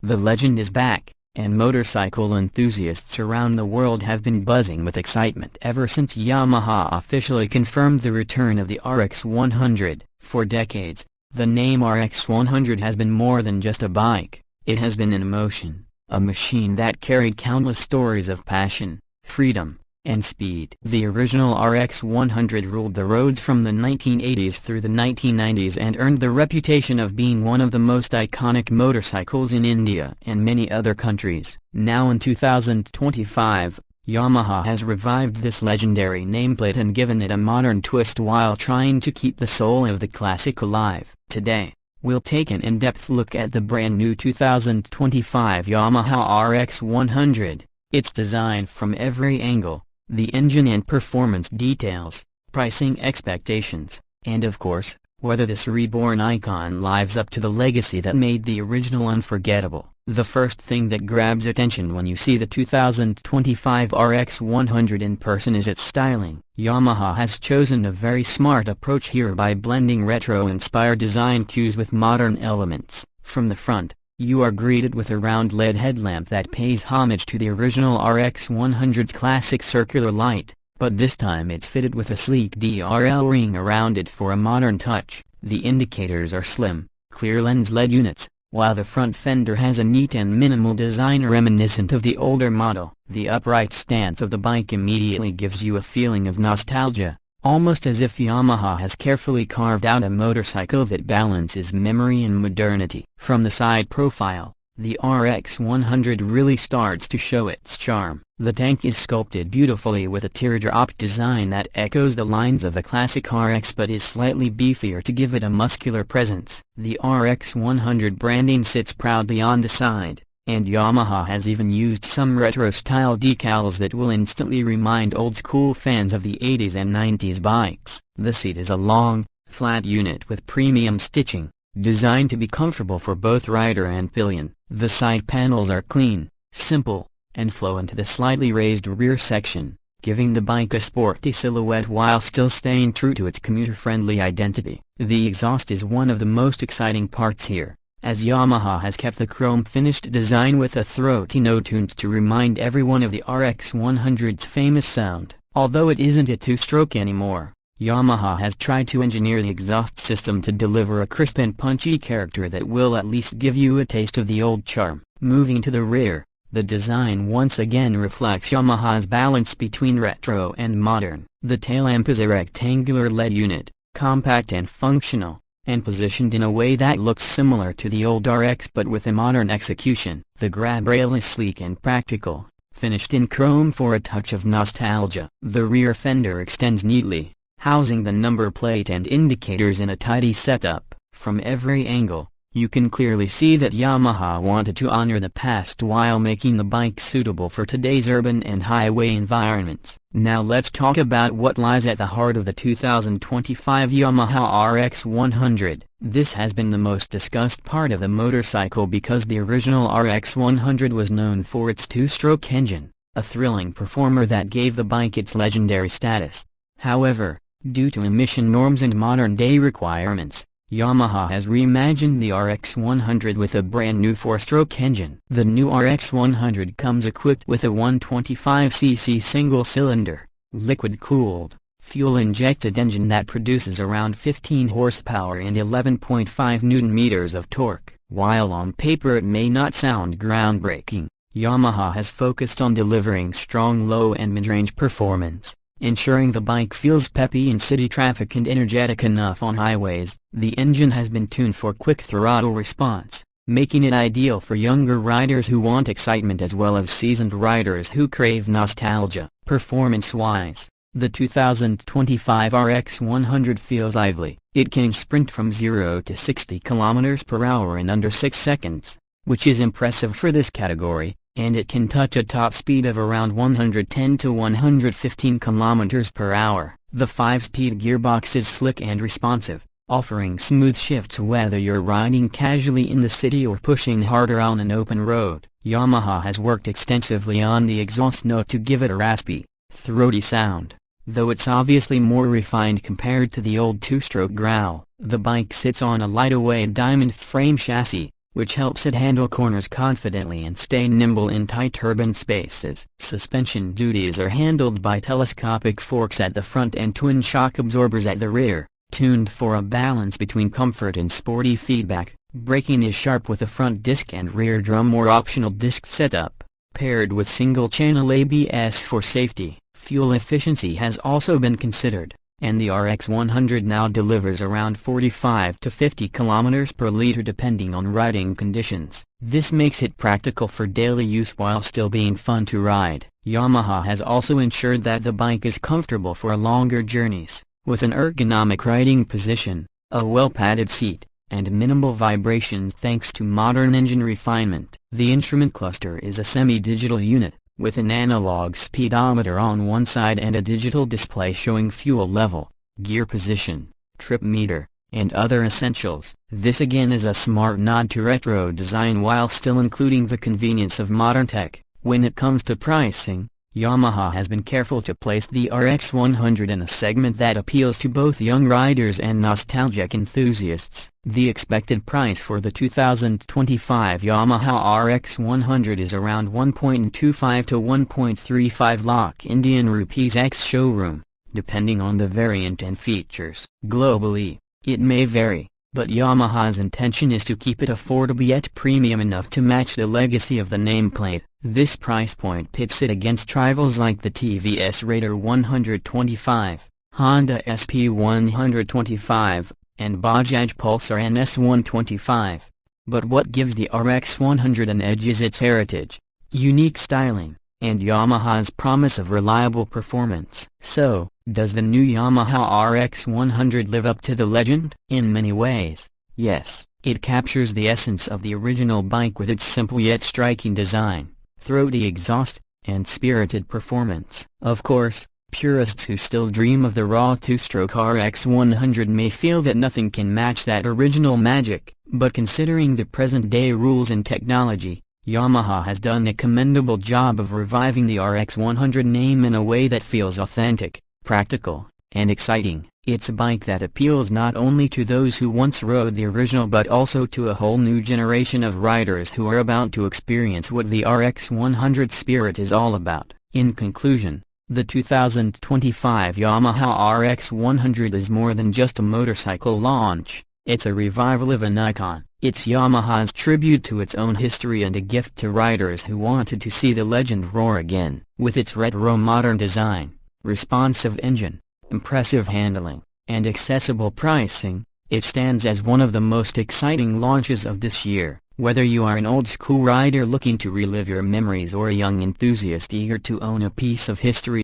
The legend is back, and motorcycle enthusiasts around the world have been buzzing with excitement ever since Yamaha officially confirmed the return of the RX 100. For decades, the name RX 100 has been more than just a bike. It has been an emotion, a machine that carried countless stories of passion, freedom, and speed. The original RX 100 ruled the roads from the 1980s through the 1990s and earned the reputation of being one of the most iconic motorcycles in India and many other countries. Now in 2025, Yamaha has revived this legendary nameplate and given it a modern twist while trying to keep the soul of the classic alive. Today, we'll take an in-depth look at the brand new 2025 Yamaha RX 100, its design from every angle, the engine and performance details, pricing expectations, and of course, whether this reborn icon lives up to the legacy that made the original unforgettable. The first thing that grabs attention when you see the 2025 RX 100 in person is its styling. Yamaha has chosen a very smart approach here by blending retro-inspired design cues with modern elements. From the front, you are greeted with a round LED headlamp that pays homage to the original RX 100's classic circular light, but this time it's fitted with a sleek DRL ring around it for a modern touch. The indicators are slim, clear lens LED units, while the front fender has a neat and minimal design reminiscent of the older model. The upright stance of the bike immediately gives you a feeling of nostalgia, almost as if Yamaha has carefully carved out a motorcycle that balances memory and modernity. From the side profile, the RX 100 really starts to show its charm. The tank is sculpted beautifully with a teardrop design that echoes the lines of the classic RX but is slightly beefier to give it a muscular presence. The RX 100 branding sits proudly on the side, and Yamaha has even used some retro-style decals that will instantly remind old-school fans of the 80s and 90s bikes. The seat is a long, flat unit with premium stitching, designed to be comfortable for both rider and pillion. The side panels are clean, simple, and flow into the slightly raised rear section, giving the bike a sporty silhouette while still staying true to its commuter-friendly identity. The exhaust is one of the most exciting parts here, as Yamaha has kept the chrome-finished design with a throaty note tuned to remind everyone of the RX 100's famous sound. Although it isn't a two-stroke anymore, Yamaha has tried to engineer the exhaust system to deliver a crisp and punchy character that will at least give you a taste of the old charm. Moving to the rear, the design once again reflects Yamaha's balance between retro and modern. The tail lamp is a rectangular LED unit, compact and functional, and positioned in a way that looks similar to the old RX but with a modern execution. The grab rail is sleek and practical, finished in chrome for a touch of nostalgia. The rear fender extends neatly, housing the number plate and indicators in a tidy setup. From every angle, you can clearly see that Yamaha wanted to honor the past while making the bike suitable for today's urban and highway environments. Now let's talk about what lies at the heart of the 2025 Yamaha RX 100. This has been the most discussed part of the motorcycle because the original RX 100 was known for its two-stroke engine, a thrilling performer that gave the bike its legendary status. However, due to emission norms and modern-day requirements, Yamaha has reimagined the RX 100 with a brand new four-stroke engine. The new RX 100 comes equipped with a 125cc single-cylinder, liquid-cooled, fuel-injected engine that produces around 15 horsepower and 11.5 Nm of torque. While on paper it may not sound groundbreaking, Yamaha has focused on delivering strong low and mid-range performance, ensuring the bike feels peppy in city traffic and energetic enough on highways. The engine has been tuned for quick throttle response, making it ideal for younger riders who want excitement as well as seasoned riders who crave nostalgia. Performance-wise, the 2025 RX 100 feels lively. It can sprint from 0 to 60 km/h in under 6 seconds, which is impressive for this category, and it can touch a top speed of around 110 to 115 km/h. The 5-speed gearbox is slick and responsive, offering smooth shifts whether you're riding casually in the city or pushing harder on an open road. Yamaha has worked extensively on the exhaust note to give it a raspy, throaty sound, though it's obviously more refined compared to the old two-stroke growl. The bike sits on a lightweight diamond frame chassis, which helps it handle corners confidently and stay nimble in tight urban spaces. Suspension duties are handled by telescopic forks at the front and twin shock absorbers at the rear, tuned for a balance between comfort and sporty feedback. Braking is sharp with a front disc and rear drum or optional disc setup, paired with single-channel ABS for safety. Fuel efficiency has also been considered, and the RX 100 now delivers around 45 to 50 km per liter depending on riding conditions. This makes it practical for daily use while still being fun to ride. Yamaha has also ensured that the bike is comfortable for longer journeys, with an ergonomic riding position, a well-padded seat, and minimal vibrations thanks to modern engine refinement. The instrument cluster is a semi-digital unit, with an analog speedometer on one side and a digital display showing fuel level, gear position, trip meter, and other essentials. This again is a smart nod to retro design while still including the convenience of modern tech. When it comes to pricing, Yamaha has been careful to place the RX 100 in a segment that appeals to both young riders and nostalgic enthusiasts. The expected price for the 2025 Yamaha RX 100 is around 1.25 to 1.35 lakh Indian rupees ex-showroom, depending on the variant and features. Globally, it may vary, but Yamaha's intention is to keep it affordable yet premium enough to match the legacy of the nameplate. This price point pits it against rivals like the TVS Raider 125, Honda SP 125, and Bajaj Pulsar NS 125. But what gives the RX 100 an edge is its heritage, unique styling, and Yamaha's promise of reliable performance. So, does the new Yamaha RX 100 live up to the legend? In many ways, yes. It captures the essence of the original bike with its simple yet striking design, throaty exhaust, and spirited performance. Of course, purists who still dream of the raw two-stroke RX 100 may feel that nothing can match that original magic, but considering the present-day rules and technology, Yamaha has done a commendable job of reviving the RX 100 name in a way that feels authentic, practical, and exciting. It's a bike that appeals not only to those who once rode the original but also to a whole new generation of riders who are about to experience what the RX 100 spirit is all about. In conclusion, the 2025 Yamaha RX 100 is more than just a motorcycle launch. It's a revival of an icon. It's Yamaha's tribute to its own history and a gift to riders who wanted to see the legend roar again. With its retro modern design, responsive engine, impressive handling, and accessible pricing, it stands as one of the most exciting launches of this year. Whether you are an old-school rider looking to relive your memories or a young enthusiast eager to own a piece of history,